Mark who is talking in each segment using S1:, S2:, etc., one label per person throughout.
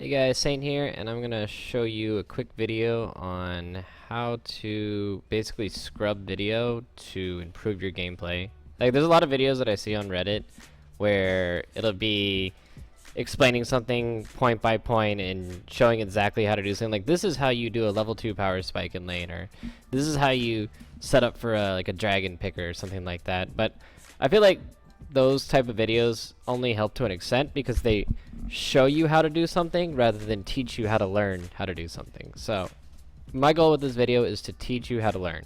S1: Hey guys, Saint here, and I'm gonna show you a quick video on how to basically scrub video to improve your gameplay. Like, there's a lot of videos that I see on Reddit where it'll be explaining something point by point and showing exactly how to do something. Like, this is how you do a level 2 power spike in lane, or this is how you set up for a dragon picker or something like that. But I feel like those type of videos only help to an extent because they show you how to do something rather than teach you how to learn how to do something. So my goal with this video is to teach you how to learn,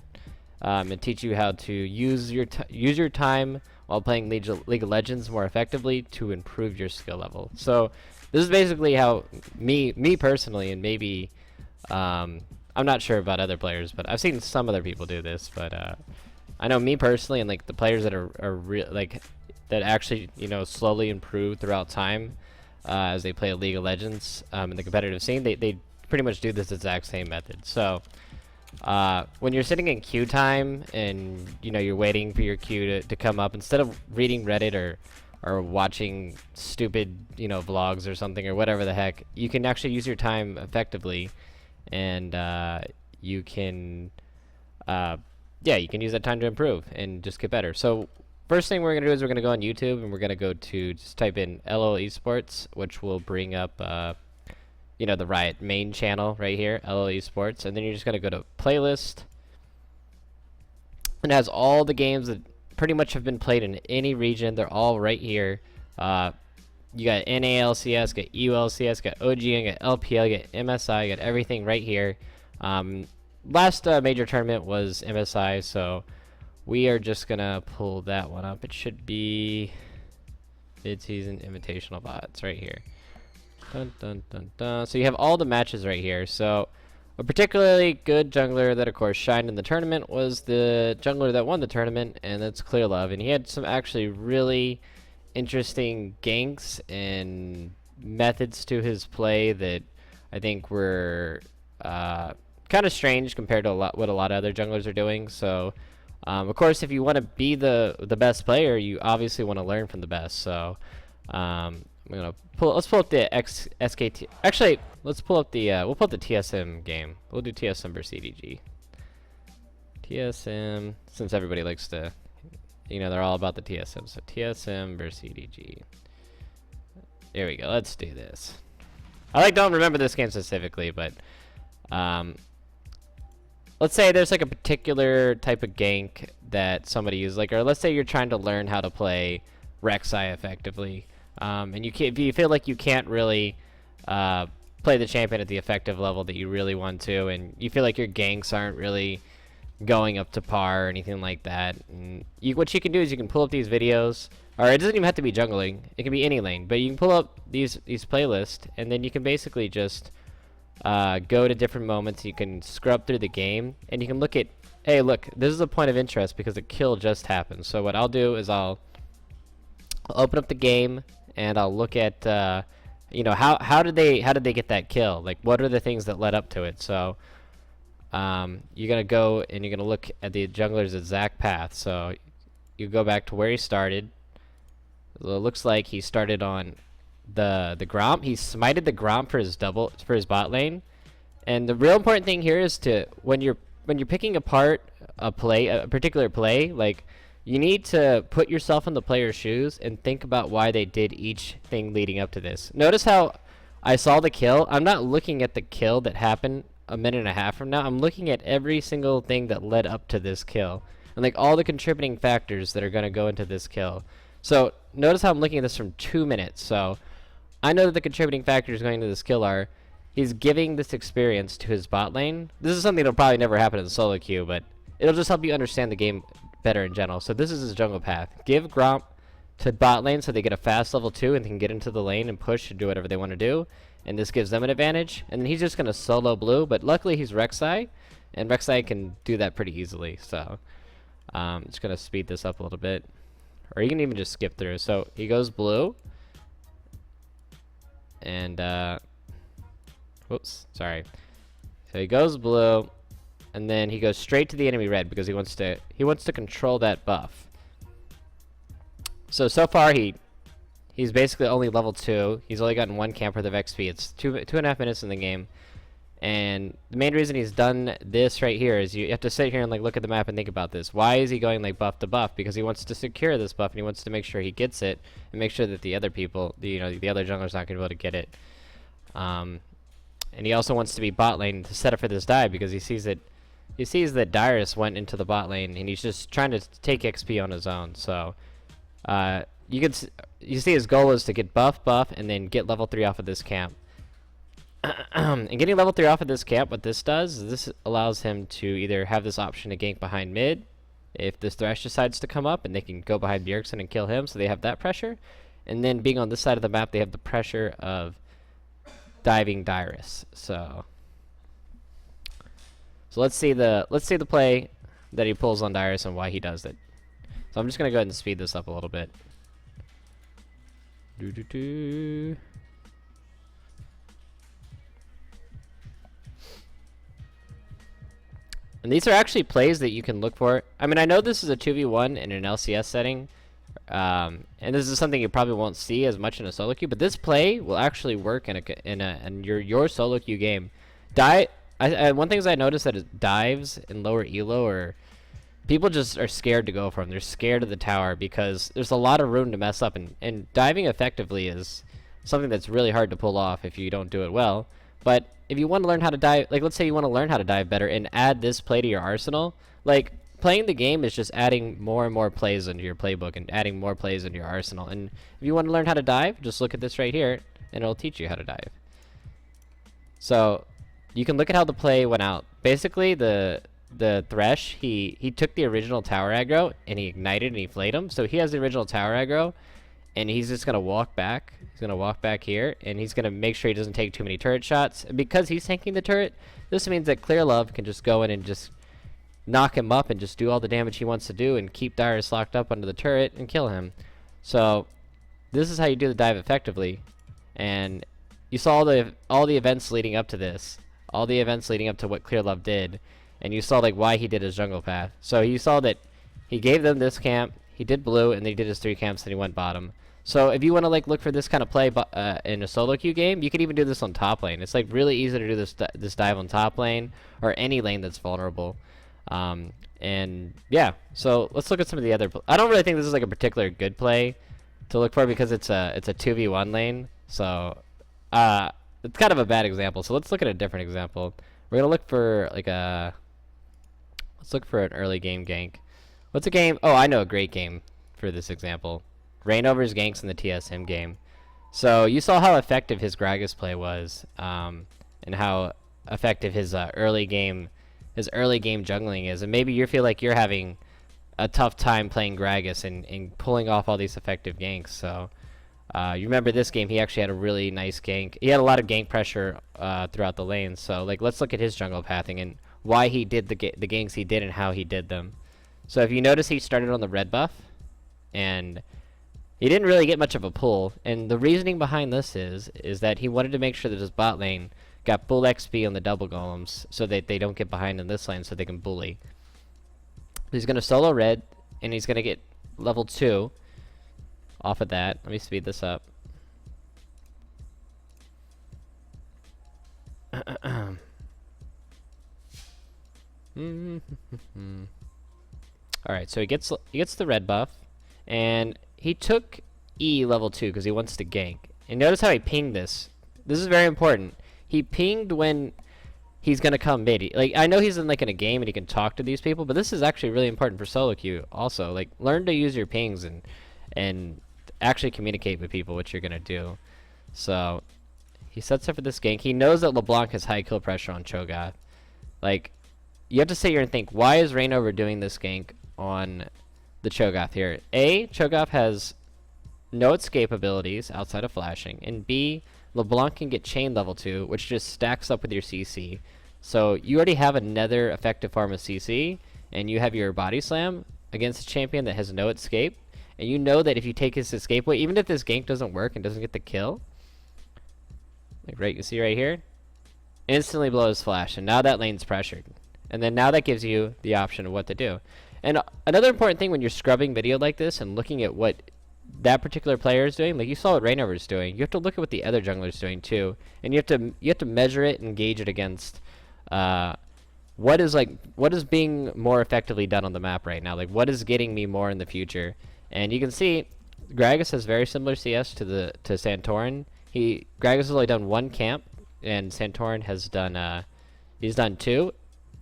S1: and teach you how to use your time while playing League of Legends more effectively to improve your skill level. So this is basically how me personally, and maybe I'm not sure about other players, but I've seen some other people do this. But I know me personally, and like the players that are that actually, you know, slowly improve throughout time as they play League of Legends in the competitive scene, they pretty much do this exact same method. So when you're sitting in queue time and, you know, you're waiting for your queue to come up, instead of reading Reddit or watching stupid, you know, vlogs or something or whatever the heck, you can actually use your time effectively, and you can you can use that time to improve and just get better. So first thing we're going to do is we're going to go on YouTube, and we're going to go to just type in LOL Esports, which will bring up you know, the Riot main channel right here, LOL Esports, and then you're just going to go to playlist. It has all the games that pretty much have been played in any region. They're all right here. You got NALCS, got ULCS, got OGN, got LPL, got MSI, got everything right here. Last major tournament was MSI, so we are just gonna pull that one up. It should be mid-season invitational bots right here. Dun, dun, dun, dun. So you have all the matches right here. So a particularly good jungler that of course shined in the tournament was the jungler that won the tournament, and that's Clear Love. And he had some actually really interesting ganks and methods to his play that I think were kind of strange compared to what a lot of other junglers are doing. So of course, if you want to be the best player, you obviously want to learn from the best. So let's pull up the SKT. Actually, let's pull up the we'll pull up the TSM game. We'll do TSM versus EDG. TSM, since everybody likes to, you know, they're all about the TSM. So TSM versus EDG. There we go. Let's do this. I don't remember this game specifically, but let's say there's like a particular type of gank that somebody uses, like, or let's say you're trying to learn how to play Rek'Sai effectively, and if you feel like you can't really play the champion at the effective level that you really want to, and you feel like your ganks aren't really going up to par or anything like that, and what you can do is you can pull up these videos, or it doesn't even have to be jungling, it can be any lane, but you can pull up these playlists, and then you can basically just go to different moments. You can scrub through the game, and you can look at, hey, look, this is a point of interest because a kill just happened. So what I'll do is I'll open up the game, and I'll look at you know, how did they get that kill? Like, what are the things that led up to it? So you're gonna go and you're gonna look at the jungler's exact path. So you go back to where he started. It looks like he started on the Gromp. He smited the Gromp for his bot lane. And the real important thing here is to, when you're picking apart a particular play, like, you need to put yourself in the player's shoes and think about why they did each thing leading up to this. Notice how I saw the kill. I'm not looking at the kill that happened a minute and a half from now. I'm looking at every single thing that led up to this kill, and like all the contributing factors that are going to go into this kill. So notice how I'm looking at this from 2 minutes. So I know that the contributing factors going into this kill are, he's giving this experience to his bot lane. This is something that'll probably never happen in solo queue, but it'll just help you understand the game better in general. So this is his jungle path. Give Gromp to bot lane so they get a fast level 2 and they can get into the lane and push and do whatever they want to do. And this gives them an advantage. And then he's just going to solo blue, but luckily he's Rek'Sai, and Rek'Sai can do that pretty easily. So I'm just going to speed this up a little bit. Or you can even just skip through. So he goes blue. And whoops, sorry. So he goes blue, and then he goes straight to the enemy red because he wants to control that buff. So far he He's basically only level 2. He's only gotten 1 camp worth of XP. It's 2.5 minutes in the game. And the main reason he's done this right here is you have to sit here and like look at the map and think about this. Why is he going like buff to buff? Because he wants to secure this buff and he wants to make sure he gets it and make sure that the other people, the other jungler's not going to be able to get it. And he also wants to be bot lane to set up for this dive because he sees that Dyrus went into the bot lane and he's just trying to take XP on his own. So you see his goal is to get buff, and then get level 3 off of this camp. And getting level 3 off of this camp, what this does is this allows him to either have this option to gank behind mid if this Thresh decides to come up, and they can go behind Bjergsen and kill him, so they have that pressure. And then being on this side of the map, they have the pressure of diving Dyrus. So let's see the play that he pulls on Dyrus and why he does it. So I'm just gonna go ahead and speed this up a little bit. And these are actually plays that you can look for. I mean, I know this is a 2v1 in an LCS setting, and this is something you probably won't see as much in a solo queue, but this play will actually work in your solo queue game. One thing is I noticed that it dives in lower elo, or people just are scared to go for them. They're scared of the tower because there's a lot of room to mess up, and diving effectively is something that's really hard to pull off if you don't do it well. But if you want to learn how to dive, like let's say you want to learn how to dive better and add this play to your arsenal, like playing the game is just adding more and more plays into your playbook and adding more plays into your arsenal. And if you want to learn how to dive, just look at this right here and it'll teach you how to dive. So you can look at how the play went out. Basically the Thresh, he took the original tower aggro and he ignited and he flayed him. So he has the original tower aggro and he's just going to walk back. He's going to walk back here and he's going to make sure he doesn't take too many turret shots. And because he's tanking the turret, this means that Clear Love can just go in and just knock him up and just do all the damage he wants to do and keep Dyrus locked up under the turret and kill him. So this is how you do the dive effectively. And you saw all the events leading up to this. All the events leading up to what Clear Love did. And you saw like why he did his jungle path. So you saw that he gave them this camp, he did blue, and then he did his 3 camps and he went bottom. So if you want to like look for this kind of play in a solo queue game, you can even do this on top lane. It's like really easy to do this dive on top lane or any lane that's vulnerable. And yeah, so let's look at some of the other. I don't really think this is like a particular good play to look for because it's a 2v1 lane. So it's kind of a bad example. So let's look at a different example. We're gonna look for like let's look for an early game gank. What's a game? Oh, I know a great game for this example. Reignover's ganks in the TSM game. So you saw how effective his Gragas play was, and how effective his early game jungling is. And maybe you feel like you're having a tough time playing Gragas and pulling off all these effective ganks. So you remember this game, he actually had a really nice gank. He had a lot of gank pressure throughout the lane. So like let's look at his jungle pathing and why he did the ganks he did and how he did them. So if you notice, he started on the red buff and he didn't really get much of a pull, and the reasoning behind this is that he wanted to make sure that his bot lane got full XP on the double golems so that they don't get behind in this lane so they can bully. He's going to solo red, and he's going to get level 2 off of that. Let me speed this up. Alright, so he gets the red buff, and he took E level 2 because he wants to gank. And notice how he pinged this. This is very important. He pinged when he's gonna come mid. Like I know he's in like in a game and he can talk to these people, but this is actually really important for solo queue. Also, like learn to use your pings and actually communicate with people what you're gonna do. So he sets up for this gank. He knows that LeBlanc has high kill pressure on Cho'Gath. Like you have to sit here and think, why is Reignover doing this gank on the Cho'Gath here? A, Cho'Gath has no escape abilities outside of flashing, and B, LeBlanc can get chain level 2, which just stacks up with your CC. So you already have another effective farm of CC, and you have your body slam against a champion that has no escape, and you know that if you take his escape away, even if this gank doesn't work and doesn't get the kill, like right, you see right here, instantly blows flash, and now that lane's pressured. And then now that gives you the option of what to do. And another important thing when you're scrubbing video like this and looking at what that particular player is doing, like you saw what Reignover is doing, you have to look at what the other jungler is doing too, and you have to measure it and gauge it against what is being more effectively done on the map right now. Like what is getting me more in the future. And you can see Gragas has very similar CS to Santorin. Gragas has only done one camp, and Santorin has done he's done two,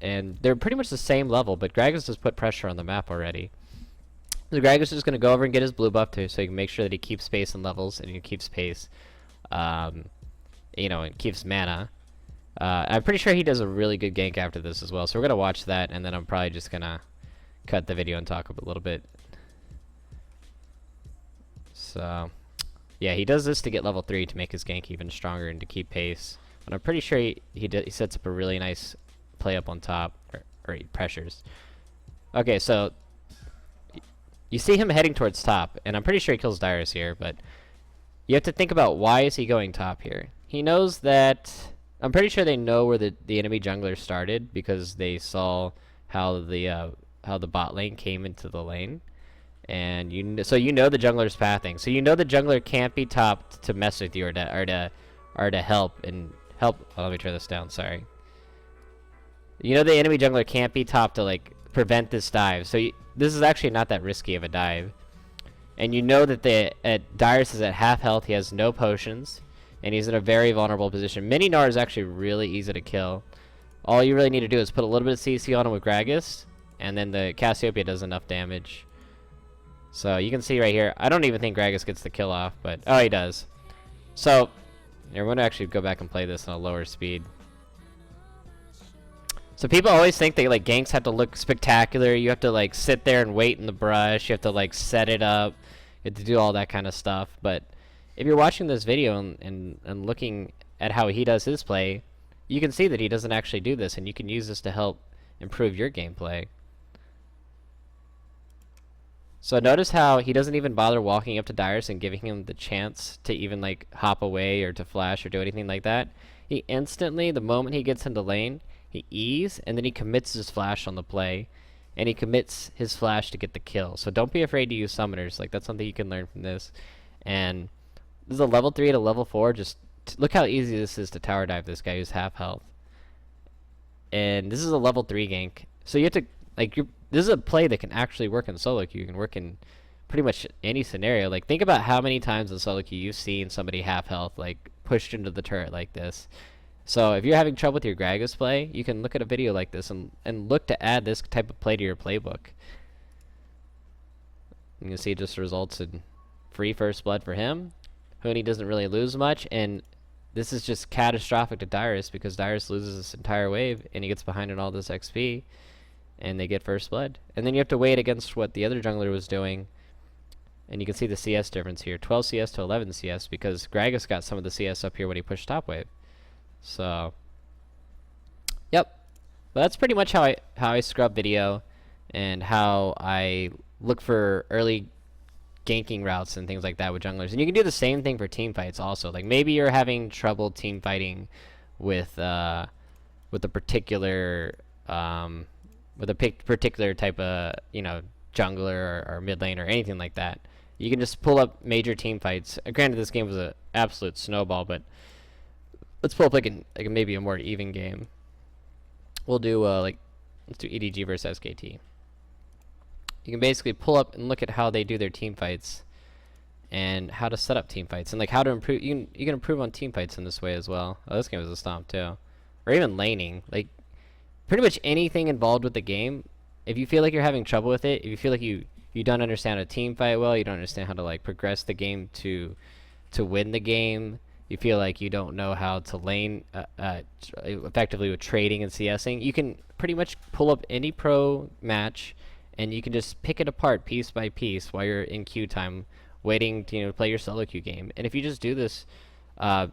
S1: and they're pretty much the same level, but Gragas has put pressure on the map already. So Gragas is just going to go over and get his blue buff too, so he can make sure that he keeps pace and levels, and he keeps pace, and keeps mana. I'm pretty sure he does a really good gank after this as well, so we're going to watch that, and then I'm probably just going to cut the video and talk a little bit. So, yeah, he does this to get level 3 to make his gank even stronger and to keep pace. But I'm pretty sure he sets up a really nice play up on top, or he pressures. Okay, so you see him heading towards top, and I'm pretty sure he kills Dyrus here, but you have to think about why is he going top here. He knows that... I'm pretty sure they know where the enemy jungler started because they saw how the bot lane came into the lane. And so you know the jungler's pathing. So you know the jungler can't be topped to mess with you or to help. Oh, let me turn this down, sorry. You know the enemy jungler can't be topped to like prevent this dive. So this is actually not that risky of a dive. And you know that Dyrus is at half health, he has no potions, and he's in a very vulnerable position. Mini Gnar is actually really easy to kill. All you really need to do is put a little bit of CC on him with Gragas, and then the Cassiopeia does enough damage. So you can see right here, I don't even think Gragas gets the kill off, but oh, he does. So we're going to actually go back and play this on a lower speed. So people always think that like ganks have to look spectacular. You have to like sit there and wait in the brush. You have to like set it up. You have to do all that kind of stuff. But if you're watching this video and looking at how he does his play, you can see that he doesn't actually do this, and you can use this to help improve your gameplay. So notice how he doesn't even bother walking up to Dyrus and giving him the chance to even like hop away or to flash or do anything like that. He instantly, the moment he gets into lane, he E's and then he commits his flash on the play, and he commits his flash to get the kill. So don't be afraid to use summoners. Like that's something you can learn from this. And this is a level 3 to level 4. Just look how easy this is to tower dive this guy who's half health. And this is a level 3 gank. So you have to like this is a play that can actually work in solo queue. You can work in pretty much any scenario. Like think about how many times in solo queue you've seen somebody half health like pushed into the turret like this. So if you're having trouble with your Gragas play, you can look at a video like this and look to add this type of play to your playbook. You can see it just results in free first blood for him. Huni doesn't really lose much, and this is just catastrophic to Dyrus because Dyrus loses this entire wave and he gets behind in all this XP, and they get first blood. And then you have to wait against what the other jungler was doing, and you can see the CS difference here, 12 CS to 11 CS, because Gragas got some of the CS up here when he pushed top wave. So, yep. But that's pretty much how I scrub video and how I look for early ganking routes and things like that with junglers. And you can do the same thing for team fights also. Like maybe you're having trouble team fighting with a particular particular type of jungler or mid lane or anything like that. You can just pull up major team fights. Granted, this game was an absolute snowball, but let's pull up like maybe a more even game. We'll do let's do EDG versus SKT. You can basically pull up and look at how they do their team fights and how to set up team fights and like how to improve. You can improve on team fights in this way as well. Oh, this game was a stomp too. Or even laning. Like pretty much anything involved with the game. If you feel like you're having trouble with it, if you feel like you don't understand a team fight well, you don't understand how to like progress the game to win the game, you feel like you don't know how to lane effectively with trading and CSing, you can pretty much pull up any pro match and you can just pick it apart piece by piece while you're in queue time waiting to play your solo queue game. And if you just do this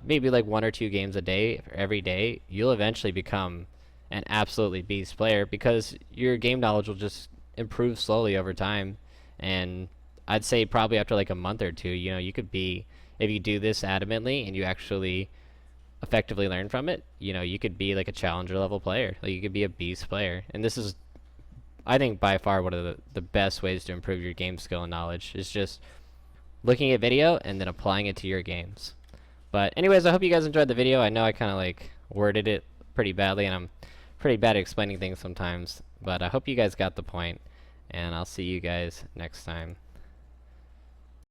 S1: maybe like 1 or 2 games a day every day, you'll eventually become an absolutely beast player because your game knowledge will just improve slowly over time. And I'd say probably after like a month or two, you could be, if you do this adamantly and you actually effectively learn from it, you could be like a challenger level player. Like you could be a beast player. And this is, I think, by far one of the best ways to improve your game skill and knowledge is just looking at video and then applying it to your games. But anyways, I hope you guys enjoyed the video. I know I kind of like worded it pretty badly, and I'm pretty bad at explaining things sometimes, but I hope you guys got the point, and I'll see you guys next time.